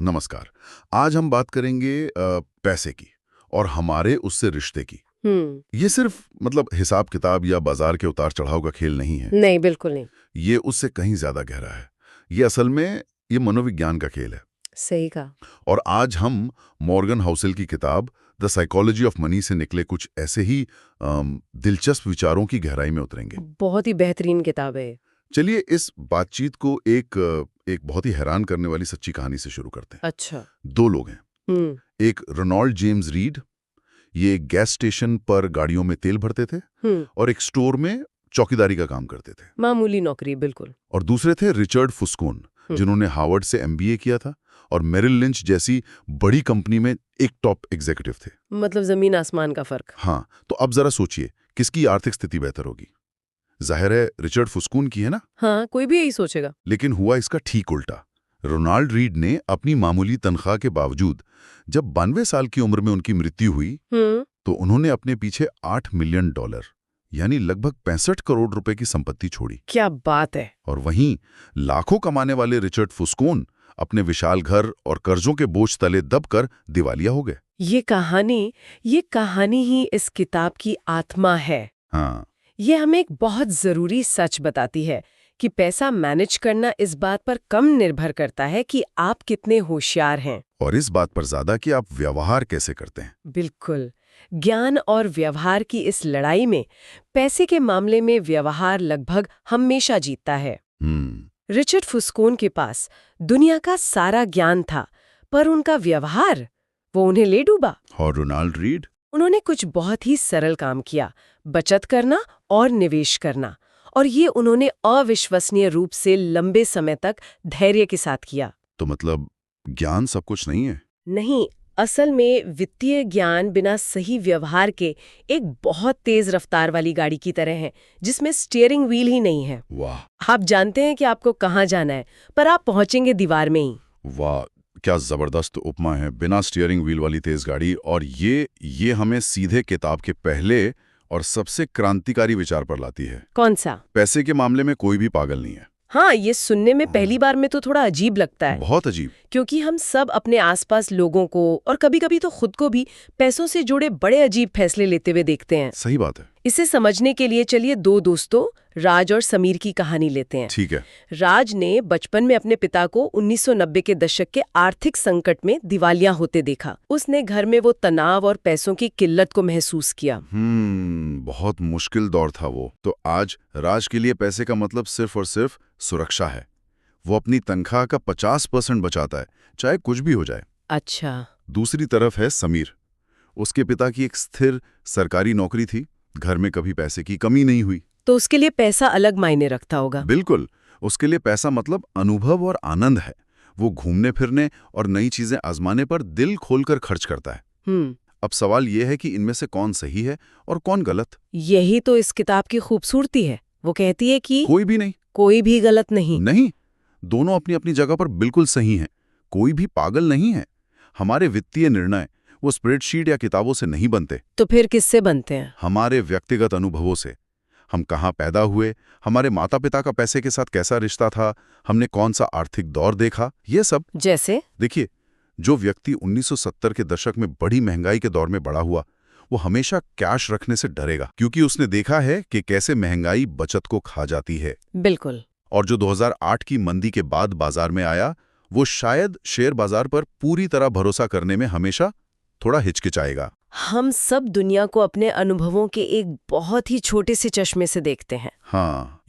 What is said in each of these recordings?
नमस्कार। आज हम बात करेंगे पैसे की और हमारे उससे रिश्ते की। ये सिर्फ हिसाब किताब या बाजार के उतार चढ़ाव का खेल नहीं है। नहीं, बिल्कुल नहीं। ये उससे कहीं ज्यादा गहरा है। ये असल में ये मनोविज्ञान का खेल है। सही कहा। और आज हम मॉर्गन हाउसेल की किताब द साइकोलॉजी ऑफ मनी से निकले कुछ ऐसे ही दिलचस्प विचारों की गहराई में उतरेंगे। बहुत ही बेहतरीन किताब है। चलिए इस बातचीत को एक बहुत ही हैरान करने वाली सच्ची कहानी से शुरू करते हैं। अच्छा। दो लोग हैं। एक रोनाल्ड जेम्स रीड, ये एक गैस स्टेशन पर गाड़ियों में तेल भरते थे और एक स्टोर में चौकीदारी का काम करते थे। मामूली नौकरी, बिल्कुल। और दूसरे थे रिचर्ड फुस्कोन, जिन्होंने हार्वर्ड से एमबीए किया था और मेरिल लिंच जैसी बड़ी कंपनी में एक टॉप एग्जीक्यूटिव थे। मतलब जमीन आसमान का फर्क। हाँ, तो अब जरा सोचिए किसकी आर्थिक स्थिति बेहतर होगी। जाहिर है रिचर्ड फुस्कोन की, है ना? हाँ, कोई भी यही सोचेगा। लेकिन हुआ इसका ठीक उल्टा। रोनाल्ड रीड ने अपनी मामूली तनख्वाह के बावजूद जब 92 साल की उम्र में उनकी मृत्यु हुई तो उन्होंने अपने पीछे $8 मिलियन यानी लगभग 65 करोड़ रुपए की संपत्ति छोड़ी। क्या बात है। और वहीं लाखों कमाने वाले रिचर्ड फुस्कोन अपने विशाल घर और कर्जों के बोझ तले दबकर दिवालिया हो गए। ये कहानी ही इस किताब की आत्मा है। हाँ, ये हमें एक बहुत जरूरी सच बताती है कि पैसा मैनेज करना इस बात पर कम निर्भर करता है कि आप कितने होशियार हैं, और इस बात पर ज्यादा कि आप व्यवहार कैसे करते हैं। बिल्कुल। ज्ञान और व्यवहार की इस लड़ाई में पैसे के मामले में व्यवहार लगभग हमेशा जीतता है। रिचर्ड फुस्कोन के पास दुनिया का सारा ज्ञान था, पर उनका व्यवहार वो उन्हें ले डूबा। और रोनाल्ड रीड, उन्होंने कुछ बहुत ही सरल काम किया, बचत करना और निवेश करना, और ये उन्होंने अविश्वसनीय रूप से लंबे समय तक धैर्य के साथ किया। तो ज्ञान सब कुछ नहीं है। नहीं, असल में वित्तीय ज्ञान बिना सही व्यवहार के एक बहुत तेज रफ्तार वाली गाड़ी की तरह है जिसमें स्टीयरिंग व्हील ही नहीं है। वाह। आप जानते हैं कि आपको कहाँ जाना है, पर आप पहुंचेंगे दीवार में ही। वाह, क्या जबरदस्त उपमा है। बिना स्टीयरिंग व्हील वाली तेज गाड़ी। और ये हमें सीधे किताब के पहले और सबसे क्रांतिकारी विचार पर लाती है। कौन सा? पैसे के मामले में कोई भी पागल नहीं है। हाँ, ये सुनने में पहली बार में तो थोड़ा अजीब लगता है। बहुत अजीब। क्योंकि हम सब अपने आसपास लोगों को और कभी-कभी तो खुद को भी पैसों से जुड़े बड़े अजीब फैसले लेते हुए देखते हैं। सही बात है। इसे समझने के लिए चलिए दो दोस्तों राज और समीर की कहानी लेते हैं। ठीक है। राज ने बचपन में अपने पिता को 1990 के दशक के आर्थिक संकट में दिवालिया होते देखा। उसने घर में वो तनाव और पैसों की किल्लत को महसूस किया। बहुत मुश्किल दौर था वो। तो आज राज के लिए पैसे का मतलब सिर्फ और सिर्फ सुरक्षा है। वो अपनी तनख्वाह का 50% बचाता है, चाहे कुछ भी हो जाए। अच्छा। दूसरी तरफ है समीर। उसके पिता की एक स्थिर सरकारी नौकरी थी, घर में कभी पैसे की कमी नहीं हुई। तो उसके लिए पैसा अलग मायने रखता होगा। बिल्कुल। उसके लिए पैसा अनुभव और आनंद है। वो घूमने फिरने और नई चीजें आजमाने पर दिल खोलकर खर्च करता है। अब सवाल यह है कि इनमें से कौन सही है और कौन गलत। यही तो इस किताब की खूबसूरती है। वो कहती है कि कोई भी नहीं, कोई भी गलत नहीं। नहीं, दोनों अपनी अपनी जगह पर बिल्कुल सही हैं। कोई भी पागल नहीं है। हमारे वित्तीय निर्णय वो स्प्रेडशीट या किताबों से नहीं बनते। तो फिर किससे बनते हैं? हमारे व्यक्तिगत अनुभवों से। हम कहाँ पैदा हुए, हमारे माता पिता का पैसे के साथ कैसा रिश्ता था, हमने कौन सा आर्थिक दौर देखा, ये सब। जैसे देखिए, जो व्यक्ति 1970 के दशक में बड़ी महंगाई के दौर में बड़ा हुआ, वो हमेशा कैश रखने से डरेगा, क्योंकि उसने देखा है कि कैसे महंगाई बचत को खा जाती है। बिल्कुल। और जो 2008 की मंदी के बाद बाजार में आया, वो शायद शेयर बाजार पर पूरी तरह भरोसा करने में हमेशा थोड़ा हिचकिचाएगा। हम सब दुनिया को अपने अनुभवों के एक बहुत ही छोटे से चश्मे से देखते हैं। हाँ,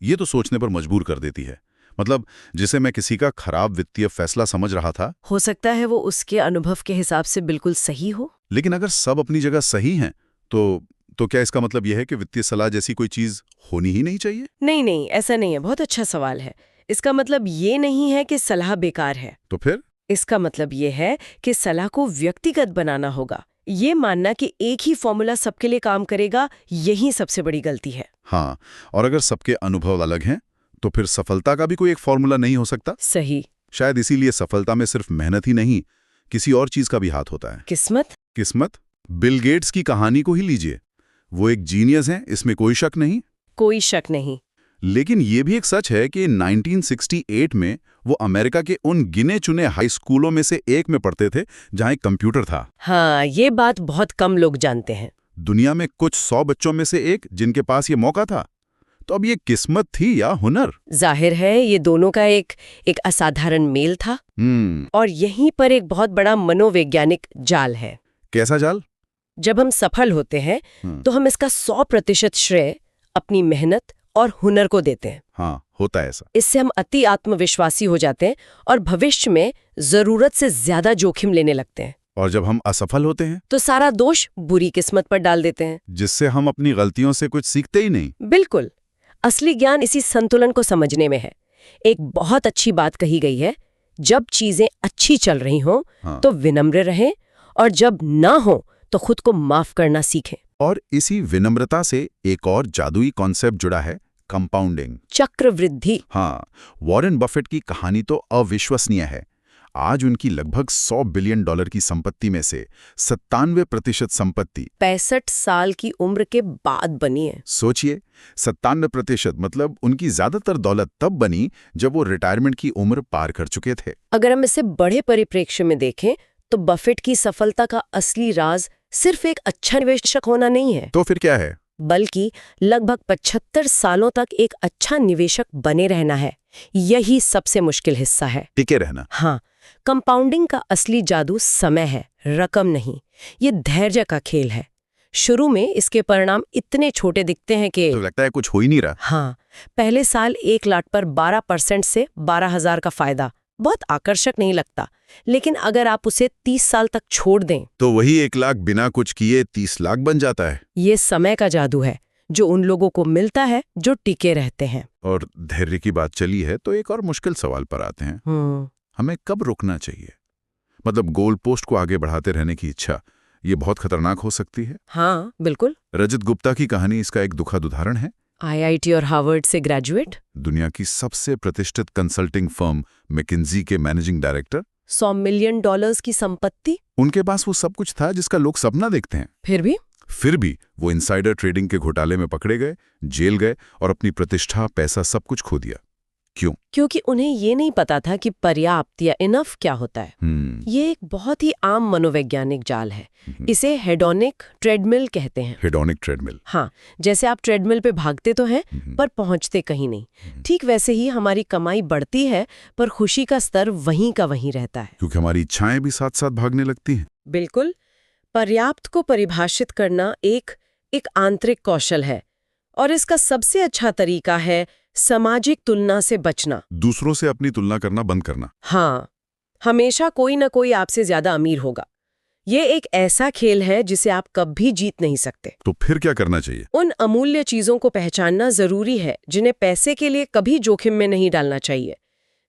ये तो सोचने पर मजबूर कर देती है। जिसे मैं किसी का खराब वित्तीय फैसला समझ रहा था, हो सकता है वो उसके अनुभव के हिसाब से बिल्कुल सही हो। लेकिन अगर सब अपनी जगह सही हैं, तो क्या इसका मतलब यह है कि वित्तीय सलाह जैसी कोई चीज होनी ही नहीं चाहिए? नहीं नहीं, ऐसा नहीं है। बहुत अच्छा सवाल है। इसका मतलब ये नहीं है कि सलाह बेकार है। तो फिर? इसका मतलब ये है कि सलाह को व्यक्तिगत बनाना होगा। ये मानना कि एक ही फॉर्मूला सबके लिए काम करेगा, यही सबसे बड़ी गलती है। हाँ, और अगर सबके अनुभव अलग हैं, तो फिर सफलता का भी कोई एक फॉर्मूला नहीं हो सकता। सही। शायद इसीलिए सफलता में सिर्फ मेहनत ही नहीं, किसी और चीज का भी हाथ होता है। किस्मत। बिल गेट्स की कहानी को ही लीजिए। वो एक जीनियस हैं, इसमें कोई शक नहीं। कोई शक नहीं। लेकिन ये भी एक सच है कि 1968 में वो अमेरिका के उन गिने चुने हाई स्कूलों में से एक में पढ़ते थे जहां एक कंप्यूटर था। हाँ, ये बात बहुत कम लोग जानते हैं। दुनिया में कुछ 100 बच्चों में से एक जिनके पास ये मौका था। तो अब ये किस्मत थी या हुनर? जाहिर है ये दोनों का एक असाधारण मेल था। और यहीं पर एक बहुत बड़ा मनोवैज्ञानिक जाल है। कैसा जाल? जब हम सफल होते हैं तो हम इसका 100% श्रेय अपनी मेहनत और हुनर को देते हैं। हाँ, होता है ऐसा। इससे हम अति आत्मविश्वासी हो जाते हैं और भविष्य में जरूरत से ज्यादा जोखिम लेने लगते हैं। और जब हम असफल होते हैं तो सारा दोष बुरी किस्मत पर डाल देते हैं, जिससे हम अपनी गलतियों से कुछ सीखते ही नहीं। बिल्कुल। असली ज्ञान इसी संतुलन को समझने में है। एक बहुत अच्छी बात कही गई है, जब चीजें अच्छी चल रही हों तो विनम्र रहें, और जब ना हो तो खुद को माफ करना सीखें। और इसी विनम्रता से एक और जादुई कॉन्सेप्ट जुड़ा है, कंपाउंडिंग, चक्रवृद्धि। हाँ, वॉरेन बफेट की कहानी तो अविश्वसनीय है। आज उनकी लगभग $100 बिलियन की संपत्ति में से 97% संपत्ति 65 साल की उम्र के बाद बनी है। सोचिए, 97%, मतलब उनकी ज्यादातर दौलत तब बनी जब वो रिटायरमेंट की उम्र पार कर चुके थे। अगर हम इसे बड़े परिप्रेक्ष्य में देखें तो बफेट की सफलता का असली राज सिर्फ एक अच्छा निवेशक होना नहीं है। तो फिर क्या है? बल्कि लगभग 75 सालों तक एक अच्छा निवेशक बने रहना है। यही सबसे मुश्किल हिस्सा है, टिके रहना। हाँ, कंपाउंडिंग का असली जादू समय है, रकम नहीं। ये धैर्य का खेल है। शुरू में इसके परिणाम इतने छोटे दिखते हैं कि तो लगता है कुछ हो ही नहीं रहा। हाँ, पहले साल 1 लाख पर 12% से 12,000 का फायदा बहुत आकर्षक नहीं लगता, लेकिन अगर आप उसे 30 साल तक छोड़ दें तो वही 1 लाख बिना कुछ किए 30 लाख बन जाता है। ये समय का जादू है जो उन लोगों को मिलता है जो टिके रहते हैं। और धैर्य की बात चली है तो एक और मुश्किल सवाल पर आते हैं। हमें कब रुकना चाहिए? मतलब गोल पोस्ट को आगे बढ़ाते रहने की इच्छा, ये बहुत खतरनाक हो सकती है। हाँ, बिल्कुल। रजत गुप्ता की कहानी इसका एक दुखद उदाहरण है। IIT और हार्वर्ड से ग्रेजुएट, दुनिया की सबसे प्रतिष्ठित कंसल्टिंग फर्म मैकिन्जी के मैनेजिंग डायरेक्टर, $100 मिलियन की संपत्ति। उनके पास वो सब कुछ था जिसका लोग सपना देखते हैं। फिर भी वो इनसाइडर ट्रेडिंग के घोटाले में पकड़े गए, जेल गए और अपनी प्रतिष्ठा, पैसा सब कुछ खो दिया। क्यों? क्योंकि उन्हें ये नहीं पता था कि पर्याप्त या इनफ क्या होता है। ये एक बहुत ही आम मनोवैज्ञानिक जाल है। इसे हेडोनिक ट्रेडमिल कहते हैं। Hedonic treadmill. हाँ, जैसे आप ट्रेडमिल पे भागते तो हैं पर पहुंचते कहीं नहीं। ठीक वैसे ही हमारी कमाई बढ़ती है पर खुशी का स्तर वहीं का वहीं रहता है, क्योंकि हमारी इच्छाएं भी साथ साथ भागने लगती हैं। बिल्कुल। पर्याप्त को परिभाषित करना एक आंतरिक कौशल है, और इसका सबसे अच्छा तरीका है सामाजिक तुलना से बचना। दूसरों से अपनी तुलना करना बंद करना। हाँ, हमेशा कोई ना कोई आपसे ज्यादा अमीर होगा। ये एक ऐसा खेल है जिसे आप कभी जीत नहीं सकते। तो फिर क्या करना चाहिए? उन अमूल्य चीजों को पहचानना जरूरी है जिन्हें पैसे के लिए कभी जोखिम में नहीं डालना चाहिए,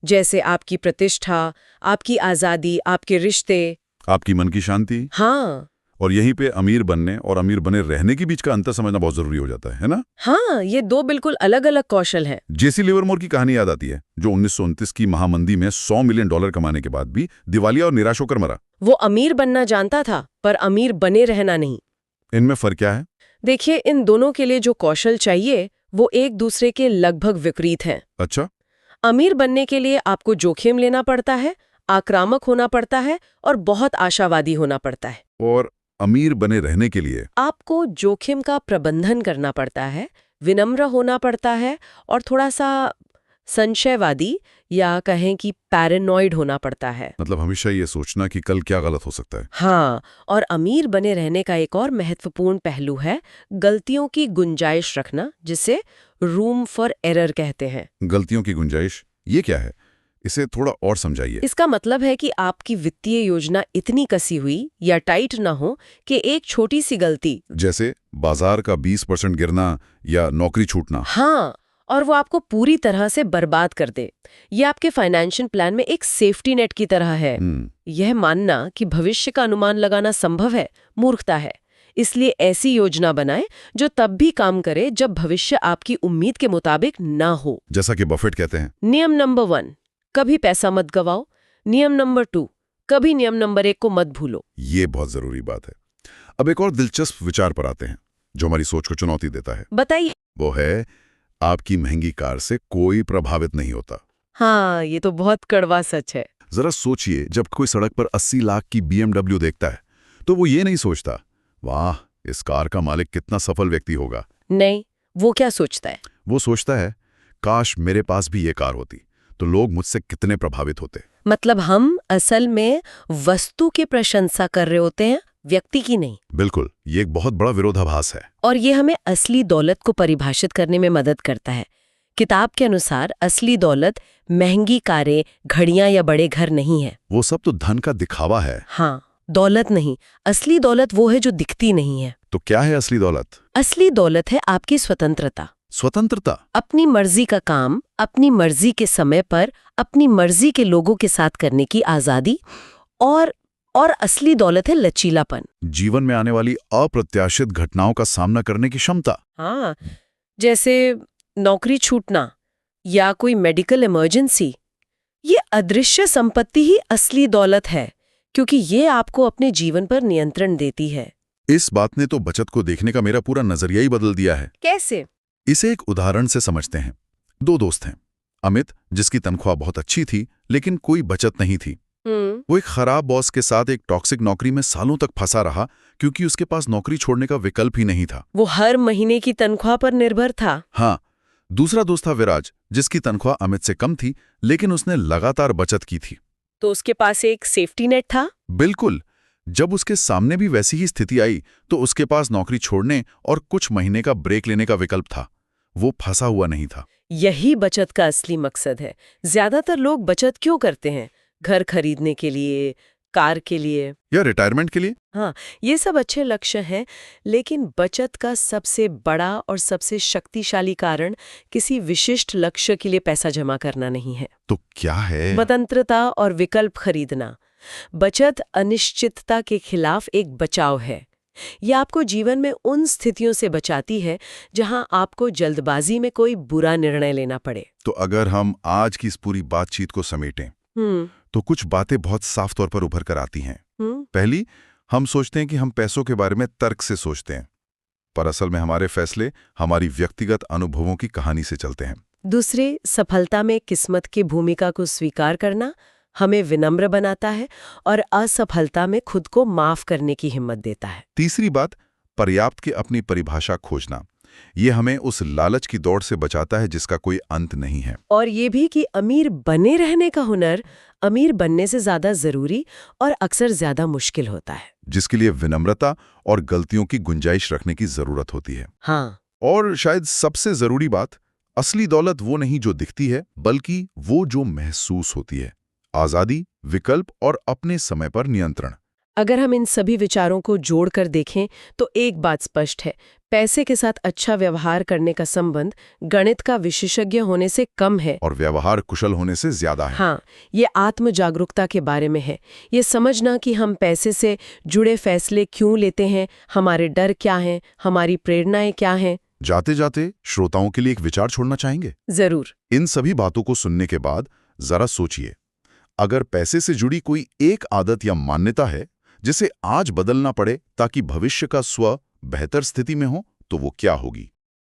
जैसे आपकी प्रतिष्ठा, आपकी आजादी, आपके रिश्ते, आपकी मन की शांति। हाँ, और यहीं पे अमीर बनने और अमीर बने रहने के बीच का अंतर समझना बहुत जरूरी हो जाता है ना? हाँ, ये दो बिल्कुल अलग अलग कौशल हैं। जेसी लिवरमोर की कहानी याद आती है, जो 1929 की महामंदी में $100 मिलियन कमाने के बाद भी दिवालिया और निराश होकर मरा। वो अमीर बनना जानता था पर अमीर बने रहना नहीं। इनमें फर्क क्या है? देखिए, इन दोनों के लिए जो कौशल चाहिए वो एक दूसरे के लगभग विपरीत हैं। अच्छा। अमीर बनने के लिए आपको जोखिम लेना पड़ता है, आक्रामक होना पड़ता है और बहुत आशावादी होना पड़ता है। और अमीर बने रहने के लिए आपको जोखिम का प्रबंधन करना पड़ता है, विनम्र होना पड़ता है और थोड़ा सा संशयवादी या कहें कि पैरानॉइड होना पड़ता है। मतलब हमेशा ये सोचना कि कल क्या गलत हो सकता है। हाँ, और अमीर बने रहने का एक और महत्वपूर्ण पहलू है गलतियों की गुंजाइश रखना, जिसे रूम फॉर एरर कहते हैं। गलतियों की गुंजाइश, ये क्या है? इसे थोड़ा और समझाइए। इसका मतलब है कि आपकी वित्तीय योजना इतनी कसी हुई या टाइट ना हो कि एक छोटी सी गलती, जैसे बाजार का 20% गिरना या नौकरी छूटना, हाँ, और वो आपको पूरी तरह से बर्बाद कर दे। ये आपके फाइनेंशियल प्लान में एक सेफ्टी नेट की तरह है। यह मानना कि भविष्य का अनुमान लगाना संभव है, मूर्खता है। इसलिए ऐसी योजना बनाएं जो तब भी काम करे जब भविष्य आपकी उम्मीद के मुताबिक ना हो। जैसा कि बफेट कहते हैं, नियम नंबर 1, कभी पैसा मत गवाओ। नियम नंबर 2, कभी नियम नंबर 1 को मत भूलो। ये बहुत जरूरी बात है। अब एक और दिलचस्प विचार पर आते हैं जो हमारी सोच को चुनौती देता है। बताइए। वो है, आपकी महंगी कार से कोई प्रभावित नहीं होता। हाँ, ये तो बहुत कड़वा सच है। जरा सोचिए, जब कोई सड़क पर 80 लाख की BMW देखता है तो वो ये नहीं सोचता, वाह, इस कार का मालिक कितना सफल व्यक्ति होगा। नहीं, वो क्या सोचता है? वो सोचता है, काश मेरे पास भी ये कार होती तो लोग मुझसे कितने प्रभावित होते। मतलब हम असल में वस्तु की प्रशंसा कर रहे होते हैं, व्यक्ति की नहीं। बिल्कुल, ये एक बहुत बड़ा विरोधाभास है। और ये हमें असली दौलत को परिभाषित करने में मदद करता है। किताब के अनुसार असली दौलत महंगी कारें, घड़ियां या बड़े घर नहीं है। वो सब तो धन का दिखावा है। हाँ, दौलत नहीं। असली दौलत वो है जो दिखती नहीं है। तो क्या है असली दौलत? असली दौलत है आपकी स्वतंत्रता। स्वतंत्रता? अपनी मर्जी का काम, अपनी मर्जी के समय पर, अपनी मर्जी के लोगों के साथ करने की आजादी। और असली दौलत है लचीलापन। जीवन में आने वाली अप्रत्याशित घटनाओं का सामना करने की क्षमता। हाँ, जैसे नौकरी छूटना या कोई मेडिकल इमरजेंसी। ये अदृश्य संपत्ति ही असली दौलत है, क्योंकि ये आपको अपने जीवन पर नियंत्रण देती है। इस बात ने तो बचत को देखने का मेरा पूरा नजरिया ही बदल दिया है। कैसे? इसे एक उदाहरण से समझते हैं। दो दोस्त हैं। अमित, जिसकी तनख्वाह बहुत अच्छी थी लेकिन कोई बचत नहीं थी। वो एक खराब बॉस के साथ एक टॉक्सिक नौकरी में सालों तक फंसा रहा क्योंकि उसके पास नौकरी छोड़ने का विकल्प ही नहीं था। वो हर महीने की तनख्वाह पर निर्भर था। हाँ, दूसरा दोस्त था विराज, जिसकी तनख्वाह अमित से कम थी लेकिन उसने लगातार बचत की थी। तो उसके पास एक सेफ्टी नेट था। बिल्कुल। जब उसके सामने भी वैसी ही स्थिति आई तो उसके पास नौकरी छोड़ने और कुछ महीने का ब्रेक लेने का विकल्प था। वो फंसा हुआ नहीं था। यही बचत का असली मकसद है। ज्यादातर लोग बचत क्यों करते हैं? घर खरीदने के लिए, कार के लिए, या रिटायरमेंट के लिए। हाँ, ये सब अच्छे लक्ष्य हैं, लेकिन बचत का सबसे बड़ा और सबसे शक्तिशाली कारण किसी विशिष्ट लक्ष्य के लिए पैसा जमा करना नहीं है। तो क्या है? स्वतंत्रता और विकल्प खरीदना। बचत अनिश्चितता के खिलाफ एक बचाव है। यह आपको जीवन में उन स्थितियों से बचाती है जहां आपको जल्दबाजी में कोई बुरा निर्णय लेना पड़े। तो अगर हम आज की इस पूरी बातचीत को समेटें तो कुछ बातें बहुत साफ तौर पर उभर कर आती हैं। पहली, हम सोचते हैं कि हम पैसों के बारे में तर्क से सोचते हैं, पर असल में हमारे फैसले हमारी व्यक्तिगत अनुभवों की कहानी से चलते हैं। दूसरे, सफलता में किस्मत की भूमिका को स्वीकार करना हमें विनम्र बनाता है और असफलता में खुद को माफ करने की हिम्मत देता है। तीसरी बात, पर्याप्त की अपनी परिभाषा खोजना। ये हमें उस लालच की दौड़ से बचाता है जिसका कोई अंत नहीं है। और ये भी कि अमीर बने रहने का हुनर अमीर बनने से ज्यादा जरूरी और अक्सर ज्यादा मुश्किल होता है, जिसके लिए विनम्रता और गलतियों की गुंजाइश रखने की जरूरत होती है। हाँ। और शायद सबसे जरूरी बात, असली दौलत वो नहीं जो दिखती है, बल्कि वो जो महसूस होती है। आजादी, विकल्प और अपने समय पर नियंत्रण। अगर हम इन सभी विचारों को जोड़कर देखें तो एक बात स्पष्ट है, पैसे के साथ अच्छा व्यवहार करने का संबंध गणित का विशेषज्ञ होने से कम है और व्यवहार कुशल होने से ज्यादा है। हाँ, ये आत्म जागरूकता के बारे में है। ये समझना कि हम पैसे से जुड़े फैसले क्यों लेते हैं, हमारे डर क्या हैं, हमारी प्रेरणाएं क्या हैं। जाते जाते श्रोताओं के लिए एक विचार छोड़ना चाहेंगे? जरूर। इन सभी बातों को सुनने के बाद जरा सोचिए, अगर पैसे से जुड़ी कोई एक आदत या मान्यता है जिसे आज बदलना पड़े ताकि भविष्य का स्व बेहतर स्थिति में हो, तो वो क्या होगी?